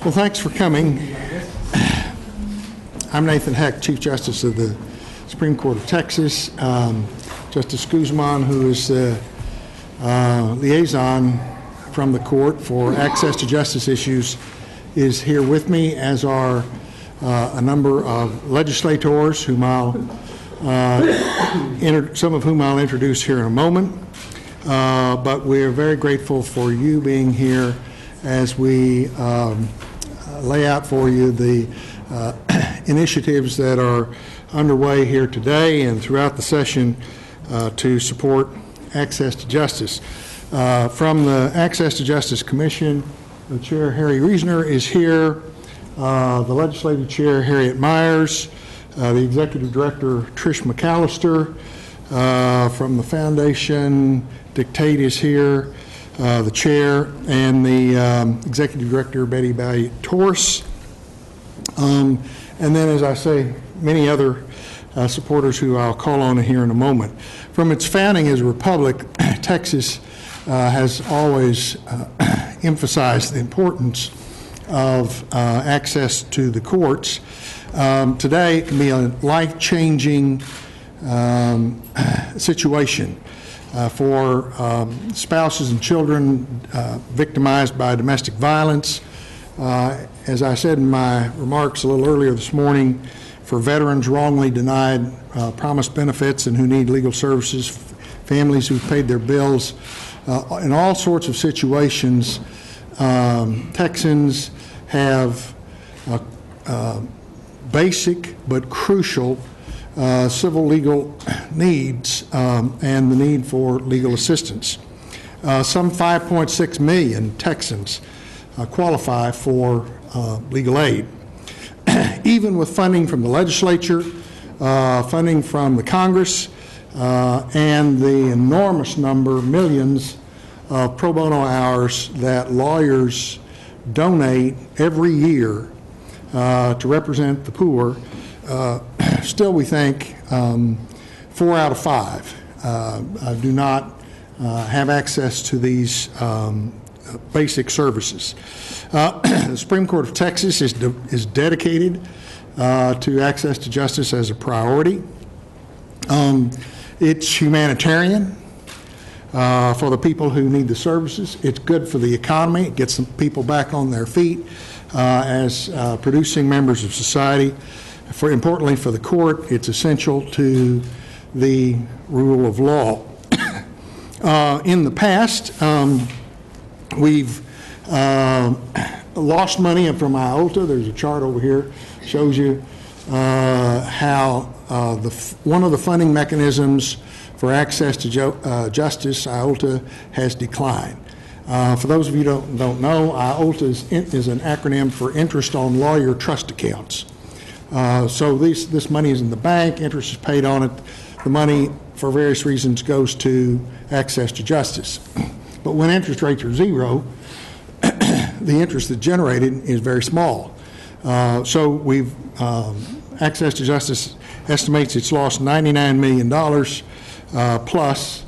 Well, thanks for coming. I'm Nathan Heck, Chief Justice of the Supreme Court of Texas. Justice Guzman, who is the liaison from the court for access to justice issues, is here with me, as are a number of legislators, whom some of whom I'll introduce here in a moment. But we're very grateful for you being here as we lay out for you the initiatives that are underway here today and throughout the session to support access to justice. From the Access to Justice Commission, the Chair Harry Reasoner is here, the Legislative Chair Harriet Myers, the Executive Director Trish McAllister, from the Foundation, Dick Tate is here, the Chair, and the Executive Director Betty Balliet-Torres. And then, as I say, many other supporters who I'll call on here in a moment. From its founding as a republic, Texas has always emphasized the importance of access to the courts. Today, it can be a life-changing situation for spouses and children victimized by domestic violence. As I said in my remarks a little earlier this morning, for veterans wrongly denied promised benefits and who need legal services, families who've paid their bills, in all sorts of situations, Texans have basic but crucial civil legal needs and the need for legal assistance. Some 5.6 million Texans qualify for legal aid. Even with funding from the legislature, funding from the Congress, and the enormous number, millions of pro bono hours that lawyers donate every year to represent the poor, still we think 4 out of 5 do not have access to these basic services. The Supreme Court of Texas is dedicated to access to justice as a priority. It's humanitarian for the people who need the services. It's good for the economy. It gets some people back on their feet as producing members of society. Importantly for the court, it's essential to the rule of law. In the past, we've lost money from IOLTA. There's a chart over here shows you how one of the funding mechanisms for access to justice, IOLTA, has declined. For those of you who don't know, IOLTA is an acronym for Interest on Lawyer Trust Accounts. So this money is in the bank, interest is paid on it. The money, for various reasons, goes to access to justice. But when interest rates are zero, the interest that's generated is very small. So we've Access to Justice estimates it's lost $99 million plus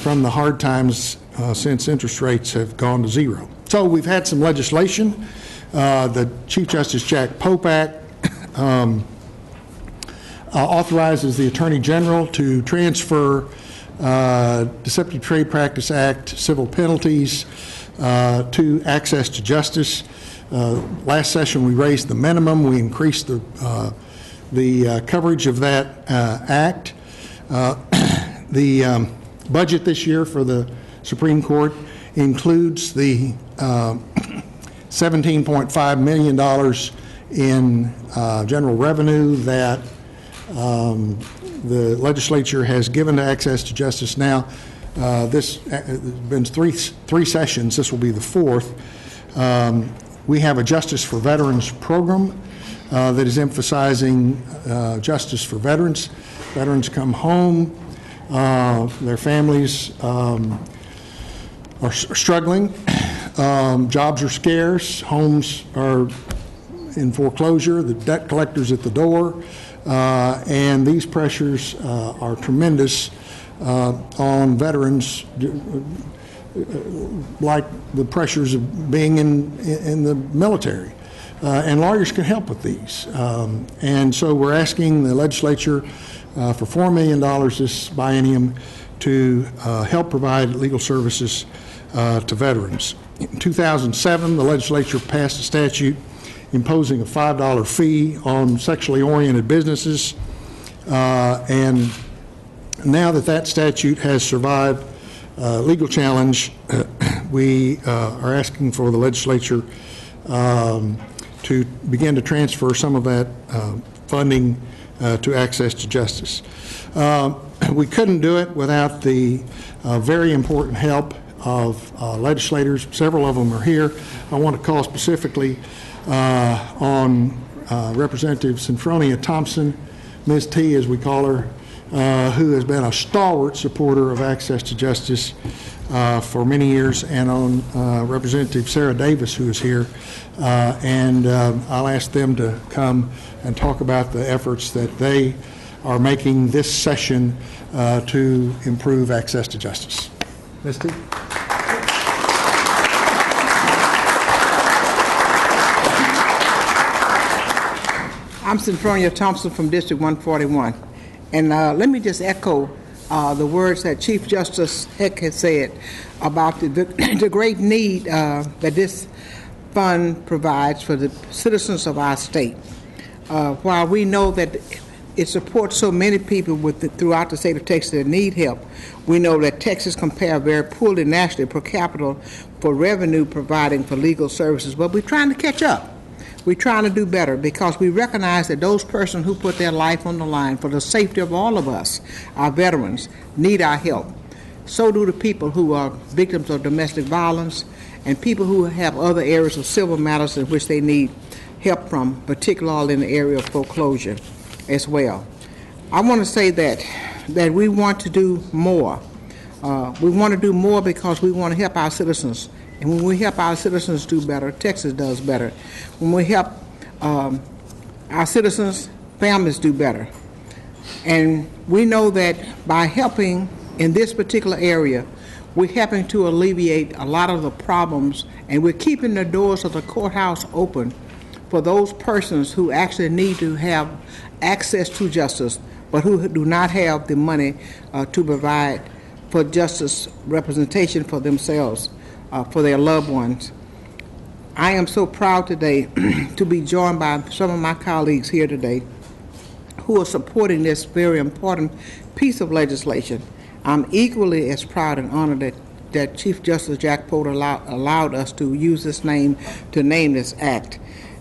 from the hard times since interest rates have gone to zero. So we've had some legislation. The Chief Justice Jack Pope Act authorizes the Attorney General to transfer Deceptive Trade Practice Act civil penalties to access to justice. Last session we raised the minimum. We increased the coverage of that act. The budget this year for the Supreme Court includes the $17.5 million in general revenue that the legislature has given to access to justice. Now, this has been three sessions. This will be the fourth. We have a Justice for Veterans program that is emphasizing justice for veterans. Veterans come home, their families are struggling, jobs are scarce, homes are in foreclosure, the debt collector's at the door, and these pressures are tremendous on veterans like the pressures of being in the military. And lawyers can help with these. And so we're asking the legislature for $4 million this biennium to help provide legal services to veterans. In 2007, the legislature passed a statute imposing a $5 fee on sexually oriented businesses. And now that statute has survived legal challenge, we are asking for the legislature to begin to transfer some of that funding to Access to Justice. We couldn't do it without the very important help of legislators. Several of them are here. I want to call specifically on Representative Synfronia Thompson, Ms. T as we call her, who has been a stalwart supporter of Access to Justice for many years, and on Representative Sarah Davis, who is here. And I'll ask them to come and talk about the efforts that they are making this session to improve access to justice. Ms. T. I'm Synfronia Thompson from District 141. And let me just echo the words that Chief Justice Heck has said about the great need that this fund provides for the citizens of our state. While we know that it supports so many people throughout the state of Texas that need help, we know that Texas compares very poorly nationally per capita for revenue providing for legal services, but we're trying to catch up. We're trying to do better because we recognize that those persons who put their life on the line for the safety of all of us, our veterans, need our help. So do the people who are victims of domestic violence and people who have other areas of civil matters in which they need help from, particularly in the area of foreclosure as well. I want to say that we want to do more. We want to do more because we want to help our citizens. And when we help our citizens do better, Texas does better. When we help our citizens, families do better. And we know that by helping in this particular area, we're helping to alleviate a lot of the problems, and we're keeping the doors of the courthouse open for those persons who actually need to have access to justice, but who do not have the money to provide for justice representation for themselves. For their loved ones. I am so proud today to be joined by some of my colleagues here today who are supporting this very important piece of legislation. I'm equally as proud and honored that Chief Justice Jack Potter allowed us to use this name to name this act.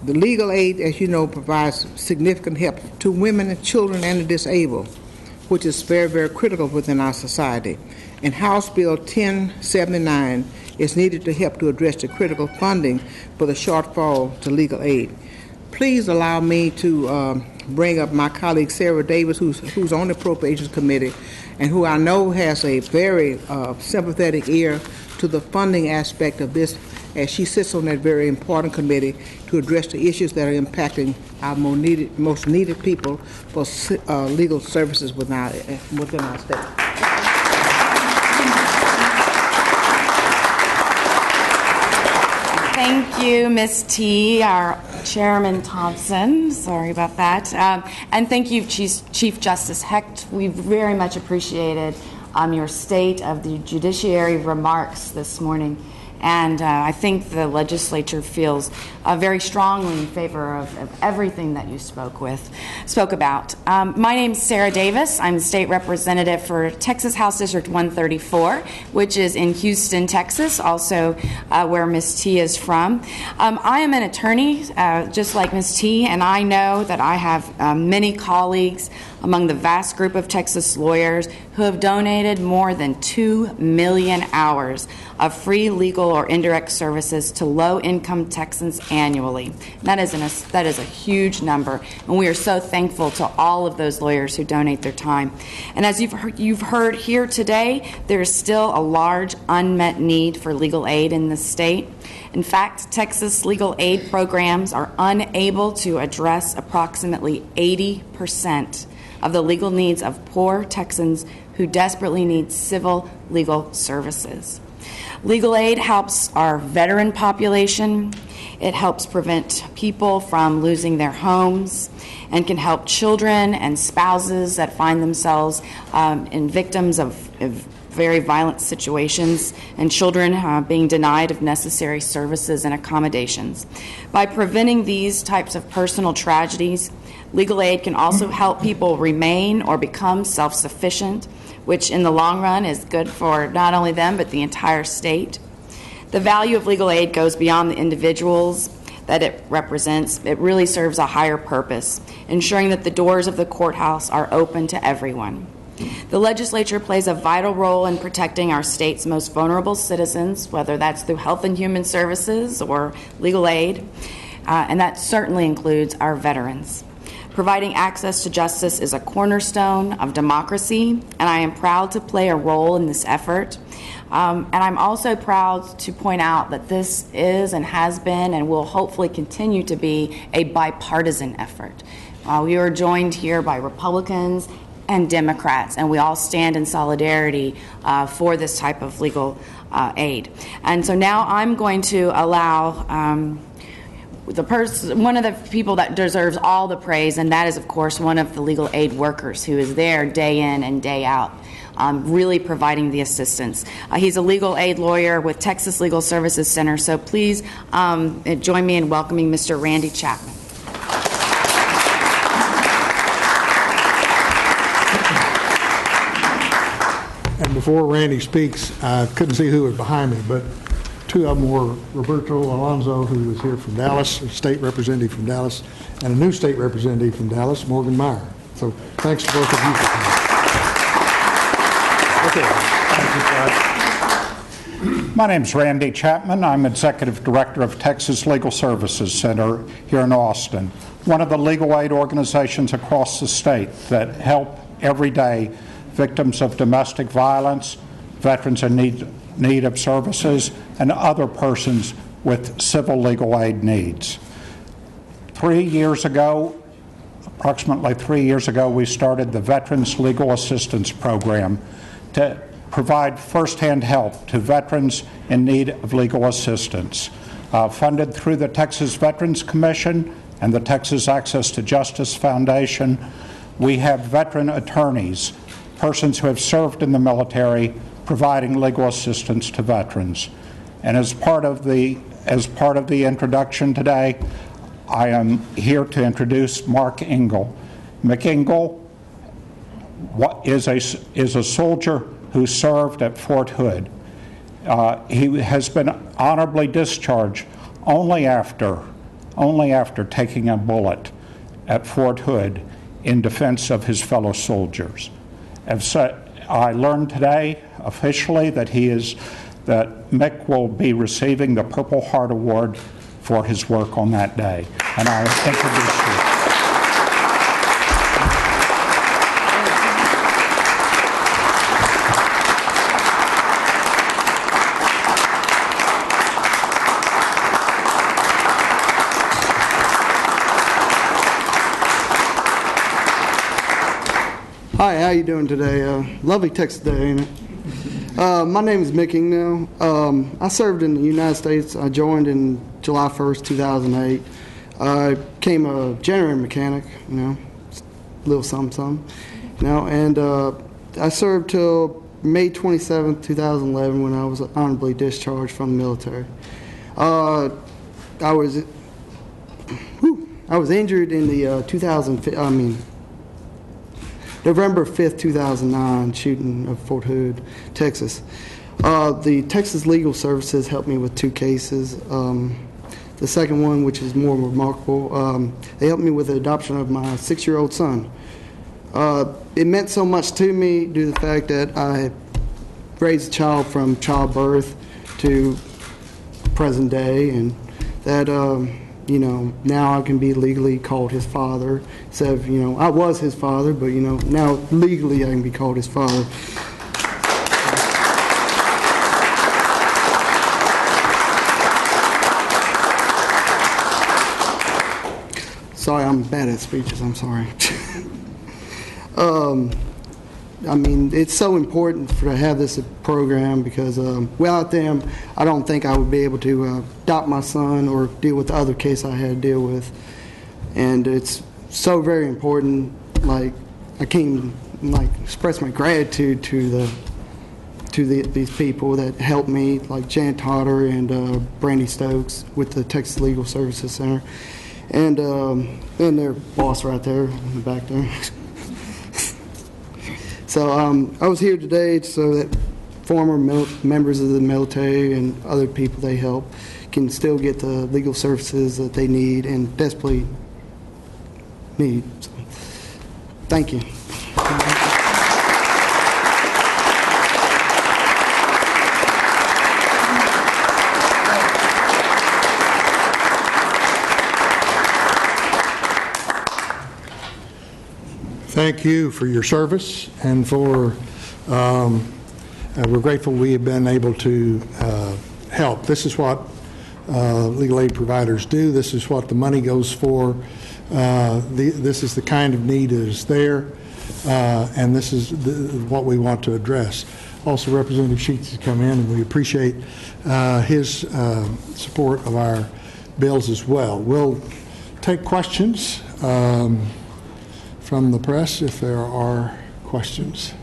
The legal aid, as you know, provides significant help to women and children and the disabled, which is very, very critical within our society. And House Bill 1079 is needed to help to address the critical funding for the shortfall to legal aid. Please allow me to bring up my colleague Sarah Davis, who's on the Appropriations Committee, and who I know has a very sympathetic ear to the funding aspect of this, as she sits on that very important committee to address the issues that are impacting our most needed people for legal services within our state. Thank you, Ms. T, our Chairman Thompson. Sorry about that. And thank you, Chief Justice Hecht. We very much appreciated your state of the judiciary remarks this morning. And I think the legislature feels very strongly in favor of everything that you spoke about. My name is Sarah Davis. I'm the state representative for Texas House District 134, which is in Houston, Texas, also where Ms. T is from. I am an attorney, just like Ms. T, and I know that I have many colleagues among the vast group of Texas lawyers who have donated more than 2 million hours of free legal or indirect services to low-income Texans annually. That is a huge number, and we are so thankful to all of those lawyers who donate their time. And as you've heard here today, there is still a large unmet need for legal aid in this state. In fact, Texas legal aid programs are unable to address approximately 80% of the legal needs of poor Texans who desperately need civil legal services. Legal aid helps our veteran population. It helps prevent people from losing their homes and can help children and spouses that find themselves in victims of very violent situations, and children being denied of necessary services and accommodations. By preventing these types of personal tragedies, legal aid can also help people remain or become self-sufficient, which in the long run is good for not only them but the entire state. The value of legal aid goes beyond the individuals that it represents. It really serves a higher purpose, ensuring that the doors of the courthouse are open to everyone. The legislature plays a vital role in protecting our state's most vulnerable citizens, whether that's through Health and Human Services or legal aid, and that certainly includes our veterans. Providing access to justice is a cornerstone of democracy, and I am proud to play a role in this effort. And I'm also proud to point out that this is and has been and will hopefully continue to be a bipartisan effort. We are joined here by Republicans and Democrats, and we all stand in solidarity for this type of legal aid. And so now I'm going to allow one of the people that deserves all the praise, and that is, of course, one of the legal aid workers who is there day in and day out, really providing the assistance. He's a legal aid lawyer with Texas Legal Services Center, so please join me in welcoming Mr. Randy Chapman. And before Randy speaks, I couldn't see who was behind me, but two of them were Roberto Alonso, who is here from Dallas, a state representative from Dallas, and a new state representative from Dallas, Morgan Meyer. So thanks to both of you for coming. Okay. My name's Randy Chapman. I'm Executive Director of Texas Legal Services Center here in Austin, one of the legal aid organizations across the state that help every day victims of domestic violence, veterans in need of services, and other persons with civil legal aid needs. Approximately 3 years ago, we started the Veterans Legal Assistance Program to provide firsthand help to veterans in need of legal assistance. Funded through the Texas Veterans Commission and the Texas Access to Justice Foundation, we have veteran attorneys, persons who have served in the military, providing legal assistance to veterans. And as part of the introduction today, I am here to introduce Mark Engel. McEngel is a soldier who served at Fort Hood. He has been honorably discharged only after taking a bullet at Fort Hood in defense of his fellow soldiers. I learned today officially that Mick will be receiving the Purple Heart Award for his work on that day. And I introduce you. Hi, how you doing today? Lovely Texas day, ain't it? My name is Mick Engel. I served in the United States. I joined in July 1st, 2008. I became a generator mechanic, a little something, and I served till May 27th, 2011 when I was honorably discharged from the military. I was injured in the November 5th, 2009 shooting of Fort Hood, Texas. The Texas Legal Services helped me with 2 cases. The second one, which is more remarkable, they helped me with the adoption of my 6-year-old son. It meant so much to me due to the fact that I raised a child from childbirth to present day, and that now I can be legally called his father. Instead of, I was his father, but, now legally I can be called his father. Sorry, I'm bad at speeches, I'm sorry. I mean, it's so important to have this program because without them, I don't think I would be able to adopt my son or deal with the other case I had to deal with. And it's so very important. Like, I can't even express my gratitude to these people that helped me, like Jan Totter and Brandy Stokes with the Texas Legal Services Center, and their boss right there in the back there. So I was here today so that former members of the military and other people they help can still get the legal services that they need and desperately need. So, thank you. Thank you for your service and for, we're grateful we have been able to help. This is what legal aid providers do. This is what the money goes for. This is the kind of need that is there, and this is what we want to address. Also, Representative Sheets has come in, and we appreciate his support of our bills as well. We'll take questions from the press if there are questions.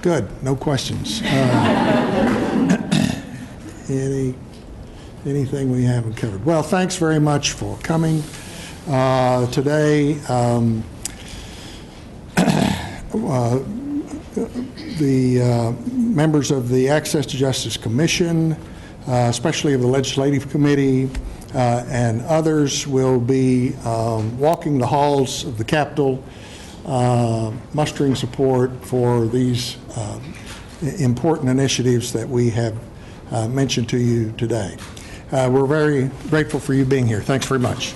Good, no questions. Anything we haven't covered? Well, thanks very much for coming today. The members of the Access to Justice Commission, especially of the Legislative Committee and others, will be walking the halls of the Capitol, mustering support for these important initiatives that we have mentioned to you today. We're very grateful for you being here. Thanks very much.